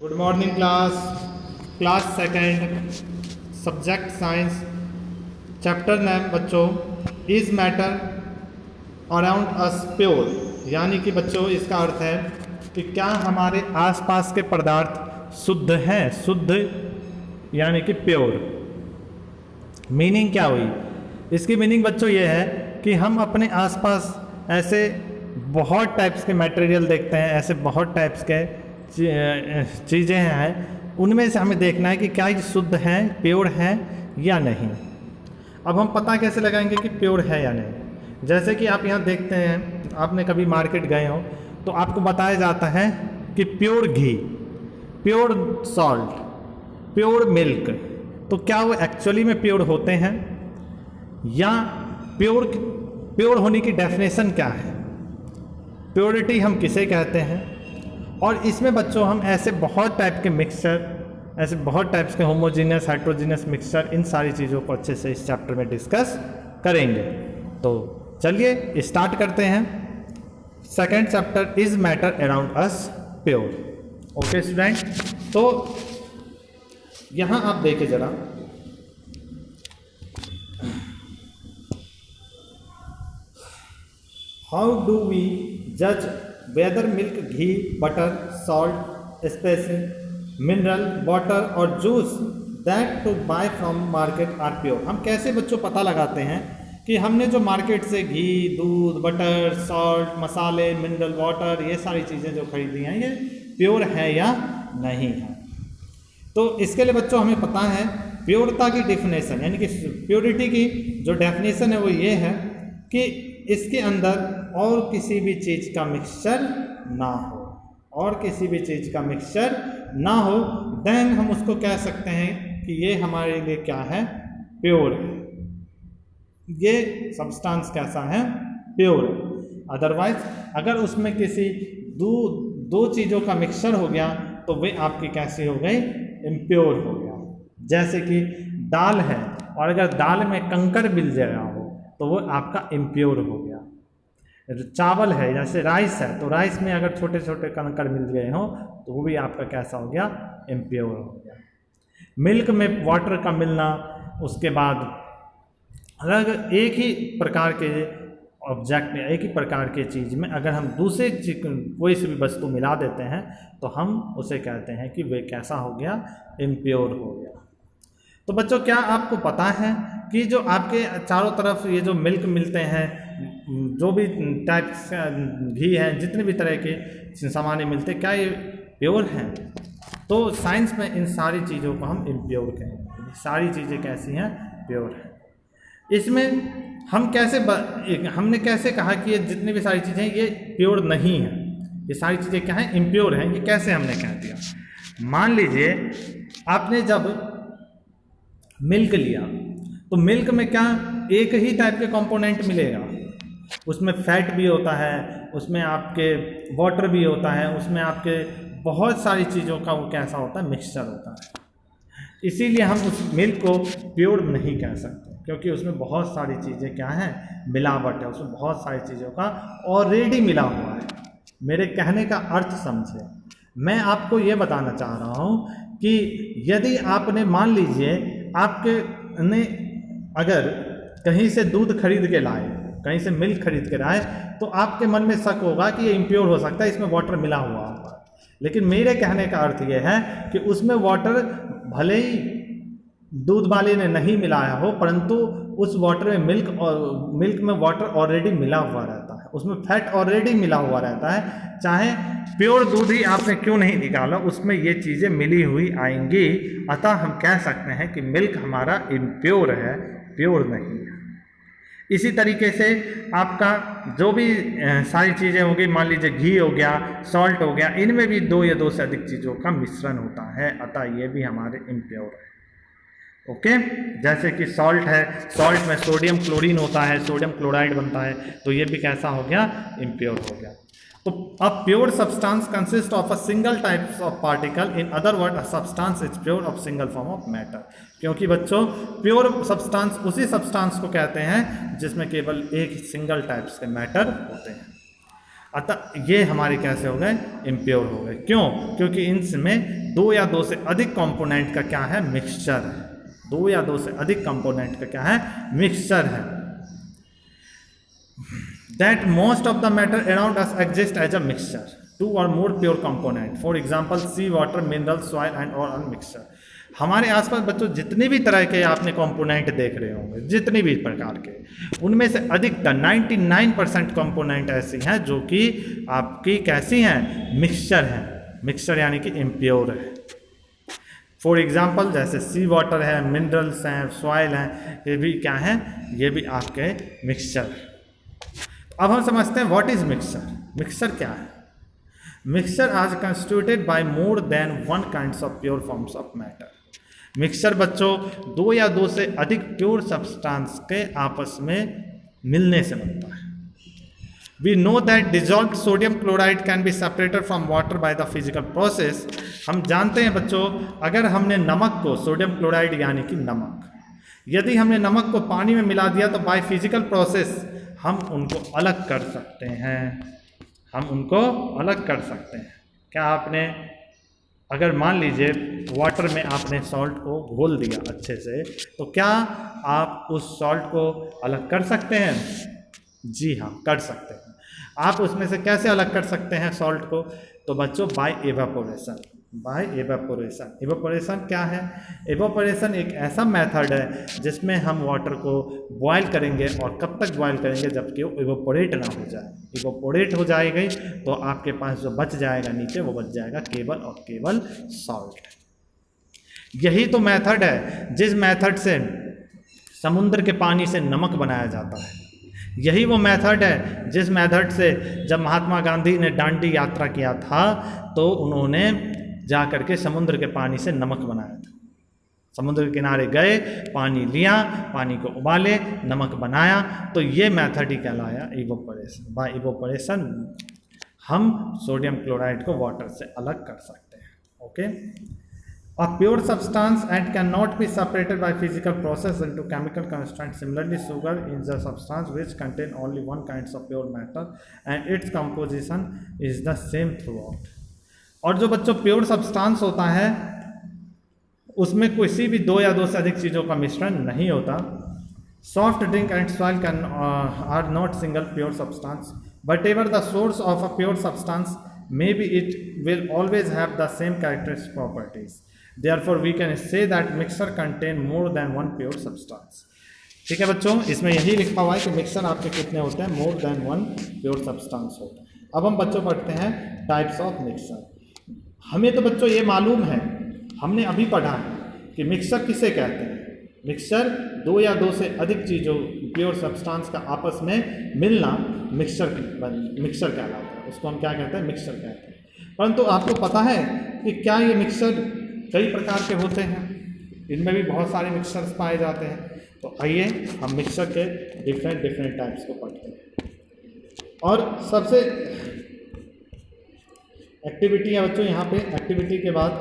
Good morning class second subject science chapter name बच्चों is matter around us pure, यानी कि बच्चों इसका अर्थ है कि क्या हमारे आसपास के पदार्थ शुद्ध हैं, शुद्ध यानी कि प्योर। मीनिंग क्या हुई इसकी? मीनिंग बच्चों ये है कि हम अपने आसपास ऐसे बहुत टाइप्स के मटेरियल देखते हैं, ऐसे बहुत टाइप्स के चीज़ें हैं, उनमें से हमें देखना है कि क्या ये शुद्ध हैं, प्योर हैं या नहीं। अब हम पता कैसे लगाएंगे कि प्योर है या नहीं? जैसे कि आप यहाँ देखते हैं, आपने कभी मार्केट गए हो तो आपको बताया जाता है कि प्योर घी, प्योर सॉल्ट, प्योर मिल्क। तो क्या वो एक्चुअली में प्योर होते हैं या प्योर होने की डेफिनेशन क्या है? प्योरिटी हम किसे कहते हैं? और इसमें बच्चों हम ऐसे बहुत टाइप के मिक्सचर, ऐसे बहुत टाइप्स के होमोजीनियस, हेट्रोजीनियस मिक्सचर, इन सारी चीज़ों को अच्छे से इस चैप्टर में डिस्कस करेंगे। तो चलिए स्टार्ट करते हैं। Second chapter is matter around us pure. Okay student, तो यहाँ आप देखिए जरा, हाउ डू वी जज whether milk, ghee, butter, salt, spices, mineral water और juice that to buy from market are pure. हम कैसे बच्चों पता लगाते हैं कि हमने जो मार्केट से घी, दूध, बटर, सॉल्ट, मसाले, मिनरल वाटर, ये सारी चीज़ें जो खरीदी हैं ये प्योर है या नहीं है? तो इसके लिए बच्चों हमें पता है प्योरता की डेफिनेशन, यानी कि प्योरिटी की जो डेफिनेशन है वो ये है कि इसके अंदर और किसी भी चीज़ का मिक्सचर ना हो, और किसी भी चीज़ का मिक्सचर ना हो, देन हम उसको कह सकते हैं कि ये हमारे लिए क्या है? प्योर है। ये सब्सटेंस कैसा है? प्योर। अदरवाइज अगर उसमें किसी दो चीज़ों का मिक्सचर हो गया तो वे आपकी कैसी हो गई? इम्प्योर हो गया। जैसे कि दाल है और अगर दाल में कंकर मिल गया हो तो वो आपका इम्प्योर हो गया। चावल है, जैसे राइस है, तो राइस में अगर छोटे छोटे कंकर मिल गए हों तो वो भी आपका कैसा हो गया? इम्प्योर हो गया। मिल्क में वाटर का मिलना, उसके बाद अलग एक ही प्रकार के ऑब्जेक्ट में, एक ही प्रकार के चीज़ में अगर हम दूसरे कोई सी भी वस्तु मिला देते हैं तो हम उसे कहते हैं कि वे कैसा हो गया? इम्प्योर हो गया। तो बच्चों क्या आपको पता है कि जो आपके चारों तरफ ये जो मिल्क मिलते हैं, जो भी टाइप्स घी हैं, जितने भी तरह के सामान मिलते हैं, क्या ये प्योर हैं? तो साइंस में इन सारी चीज़ों को हम इम्प्योर कहेंगे। सारी चीज़ें कैसी हैं? प्योर हैं। इसमें हम हमने कैसे कहा कि ये जितनी भी सारी चीज़ें ये प्योर नहीं हैं, ये सारी चीज़ें क्या हैं? इम्प्योर हैं। ये कैसे हमने कह दिया? मान लीजिए आपने जब मिल्क लिया तो मिल्क में क्या एक ही टाइप के कंपोनेंट मिलेगा? उसमें फैट भी होता है, उसमें आपके वाटर भी होता है, उसमें आपके बहुत सारी चीज़ों का वो कैसा होता है? मिक्सचर होता है। इसीलिए हम उस मिल्क को प्योर नहीं कह सकते, क्योंकि उसमें बहुत सारी चीज़ें क्या हैं? मिलावट है, उसमें बहुत सारी चीज़ों का ऑलरेडी मिला हुआ है। मेरे कहने का अर्थ समझे। मैं आपको ये बताना चाह रहा हूँ कि यदि आपने, मान लीजिए आपके ने अगर कहीं से दूध खरीद के लाए, कहीं से मिल्क खरीद के लाए, तो आपके मन में शक होगा कि ये इम्प्योर हो सकता है, इसमें वाटर मिला हुआ होगा। लेकिन मेरे कहने का अर्थ ये है कि उसमें वाटर भले ही दूध वाले ने नहीं मिलाया हो, परंतु उस वाटर में मिल्क में वाटर ऑलरेडी मिला हुआ रहता है, उसमें फैट ऑलरेडी मिला हुआ रहता है। चाहे प्योर दूध ही आपने क्यों नहीं निकाला, उसमें ये चीज़ें मिली हुई आएंगी। अतः हम कह सकते हैं कि मिल्क हमारा इम्प्योर है, प्योर नहीं है। इसी तरीके से आपका जो भी सारी चीज़ें होंगी, मान लीजिए घी हो गया, सॉल्ट हो गया, इनमें भी 2 या 2 से अधिक चीज़ों का मिश्रण होता है, अतः ये भी हमारे इम्प्योर है। ओके, जैसे कि सॉल्ट है, सॉल्ट में सोडियम क्लोरीन होता है, सोडियम क्लोराइड बनता है, तो ये भी कैसा हो गया? इम्प्योर हो गया। तो अ pure substance consist of a single types of particle, in other word a substance is pure of single form of matter. क्योंकि बच्चों प्योर सब्सटेंस उसी सब्सटेंस को कहते हैं जिसमें केवल एक सिंगल टाइप्स के मैटर होते हैं। अतः ये हमारे कैसे हो गए, इम्प्योर हो गए। क्यों? क्योंकि इनमें 2 या 2 से अधिक कंपोनेंट का क्या है, मिक्सचर है। 2 या 2 से अधिक कंपोनेंट का क्या है, मिक्सचर है। That most of the matter around us exist as a mixture, 2 or more pure component, for example sea water, mineral, soil and और मिक्सचर। हमारे आसपास बच्चों जितने भी तरह के आपने कंपोनेंट देख रहे होंगे, जितने भी प्रकार के, उनमें से अधिकतर 99% कंपोनेंट ऐसी हैं जो कि आपकी कैसी हैं, मिक्सचर हैं। मिक्सचर यानी कि इम्प्योर है। फॉर एग्जाम्पल जैसे सी वाटर है, मिनरल्स हैं, सॉइल हैं, ये भी क्या है, ये भी आपके मिक्सचर है। अब हम समझते हैं व्हाट इज मिक्सचर। मिक्सचर क्या है? Mixture are constituted by more than 1 kinds of pure forms of matter. Mixture बच्चों 2 या 2 से अधिक प्योर सब्सटेंस के आपस में मिलने से बनता है। We know that dissolved sodium chloride can be separated from water by the physical process. हम जानते हैं बच्चों, अगर हमने नमक को, सोडियम क्लोराइड यानी कि नमक, यदि हमने नमक को पानी में मिला दिया तो बाय फिजिकल प्रोसेस हम उनको अलग कर सकते हैं। हम उनको अलग कर सकते हैं। क्या आपने, अगर मान लीजिए वाटर में आपने सॉल्ट को घोल दिया अच्छे से, तो क्या आप उस सॉल्ट को अलग कर सकते हैं? जी हाँ, कर सकते हैं। आप उसमें से कैसे अलग कर सकते हैं सॉल्ट को? तो बच्चों by evaporation. By evaporation. Evaporation क्या है? एवापोरेशन एक ऐसा मेथड है जिसमें हम वाटर को बॉयल करेंगे, और कब तक बॉयल करेंगे, जबकि वो एवापोरेट ना हो जाए। एवापोरेट हो जाएगी तो आपके पास जो बच जाएगा नीचे, वो बच जाएगा केवल और केवल सॉल्ट। यही तो मेथड है जिस मेथड से समुद्र के पानी से नमक बनाया जाता है। यही वो मेथड है जिस मेथड से जब महात्मा गांधी ने दांडी यात्रा किया था तो उन्होंने जा करके समुद्र के पानी से नमक बनाया था। समुद्र के किनारे गए, पानी लिया, पानी को उबाले, नमक बनाया। तो ये मेथड ही कहलाया इवोपरेशन। बाय इवोपरेशन हम सोडियम क्लोराइड को वाटर से अलग कर सकते हैं। Okay, a pure substance and cannot be separated by physical process into chemical constituents. Similarly, sugar is a substance which contain only one kinds of pure matter and its composition is the same throughout. और जो बच्चों pure substance होता है उसमें किसी भी 2 या 2 से अधिक चीज़ों का मिश्रण नहीं होता। Soft drink and soil can are not single pure substance, but ever the source of a pure substance may be it will always have the same characteristic properties. Therefore, we can say that mixture contain more than one pure substance. ठीक है बच्चों, इसमें यही लिखा हुआ है कि mixer आपके कितने होते हैं, मोर देन 1 प्योर सब्सटेंस होते हैं। अब हम बच्चों पढ़ते हैं टाइप्स ऑफ मिक्सर। हमें तो बच्चों ये मालूम है, हमने अभी पढ़ा है कि मिक्सर किसे कहते हैं। मिक्सर 2 या 2 से अधिक चीज़ों प्योर सब्सटेंस का आपस में मिलना मिक्सर कहलाता है। उसको हम क्या कहते हैं, मिक्सर कहते हैं। परंतु आपको पता है कि क्या ये मिक्सर कई प्रकार के होते हैं? इनमें भी बहुत सारे मिक्सचर्स पाए जाते हैं। तो आइए हम मिक्सचर के डिफरेंट टाइप्स को पढ़ते हैं। और सबसे एक्टिविटी है बच्चों, यहाँ पे एक्टिविटी के बाद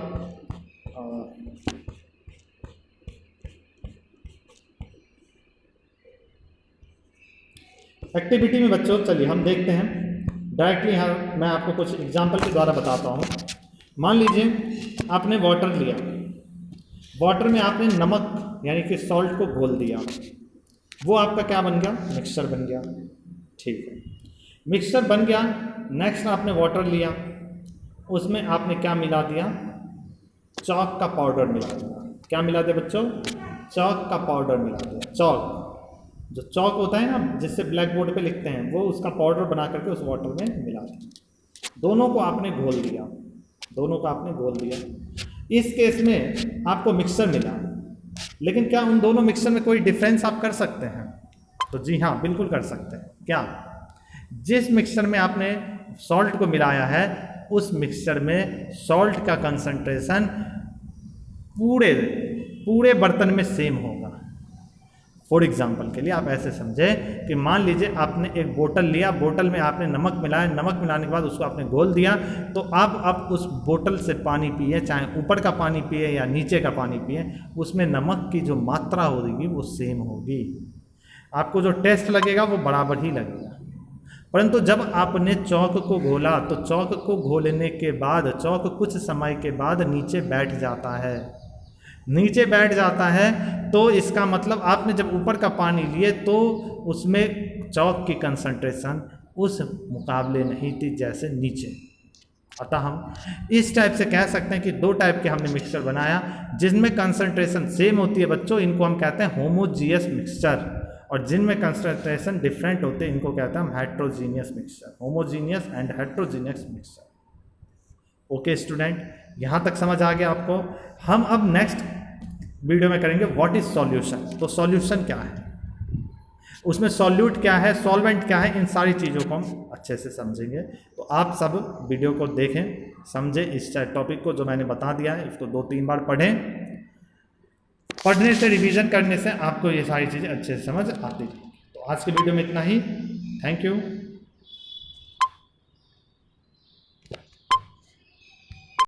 एक्टिविटी में बच्चों चलिए हम देखते हैं डायरेक्टली। यहाँ मैं आपको कुछ एग्जाम्पल के द्वारा बताता हूँ। मान लीजिए आपने वाटर लिया, वाटर में आपने नमक यानी कि सॉल्ट को घोल दिया, वो आपका क्या बन गया, मिक्सचर बन गया। ठीक है, मिक्सचर बन गया। नेक्स्ट आपने वाटर लिया, उसमें आपने क्या मिला दिया, चॉक का पाउडर मिला दिया। क्या मिला दिया बच्चों, चॉक का पाउडर मिला दिया। चॉक, जो चॉक होता है ना जिससे ब्लैक बोर्ड पे लिखते हैं, वो उसका पाउडर बना करके उस वाटर में मिला दिया। दोनों को आपने घोल दिया, दोनों को आपने घोल दिया। इस केस में आपको मिक्सचर मिला, लेकिन क्या उन दोनों मिक्सचर में कोई डिफरेंस आप कर सकते हैं? तो जी हाँ, बिल्कुल कर सकते हैं। क्या? जिस मिक्सचर में आपने सॉल्ट को मिलाया है उस मिक्सचर में सॉल्ट का कंसंट्रेशन पूरे बर्तन में सेम होगा। फॉर एग्जाम्पल के लिए आप ऐसे समझें कि मान लीजिए आपने एक बोतल लिया, बोतल में आपने नमक मिलाया, नमक मिलाने के बाद उसको आपने घोल दिया, तो आप उस बोतल से पानी पिए, चाहे ऊपर का पानी पिए या नीचे का पानी पिए, उसमें नमक की जो मात्रा होगी वो सेम होगी। आपको जो टेस्ट लगेगा वो बराबर ही लगेगा। परंतु जब आपने चौक को घोला तो चौक को घोलने के बाद चौक कुछ समय के बाद नीचे बैठ जाता है। नीचे बैठ जाता है तो इसका मतलब आपने जब ऊपर का पानी लिए तो उसमें चौक की कंसंट्रेशन उस मुकाबले नहीं थी जैसे नीचे। अतः हम इस टाइप से कह सकते हैं कि दो टाइप के हमने मिक्सचर बनाया जिनमें कंसंट्रेशन सेम होती है बच्चों, इनको हम कहते हैं होमोजीनियस मिक्सचर, और जिनमें कंसंट्रेशन डिफरेंट होते हैं इनको कहते हैं हम heterogeneous mixture, homogeneous and heterogeneous mixture. Okay student, यहाँ तक समझ आ गया आपको। हम अब नेक्स्ट वीडियो में करेंगे व्हाट इज सॉल्यूशन। तो सॉल्यूशन क्या है, उसमें सॉल्यूट क्या है, सॉल्वेंट क्या है, इन सारी चीज़ों को हम अच्छे से समझेंगे। तो आप सब वीडियो को देखें, समझें इस टॉपिक को जो मैंने बता दिया है, इसको 2-3 बार पढ़ें। पढ़ने से, रिवीजन करने से आपको ये सारी चीज़ें अच्छे से समझ आती है। तो आज के वीडियो में इतना ही। Thank you.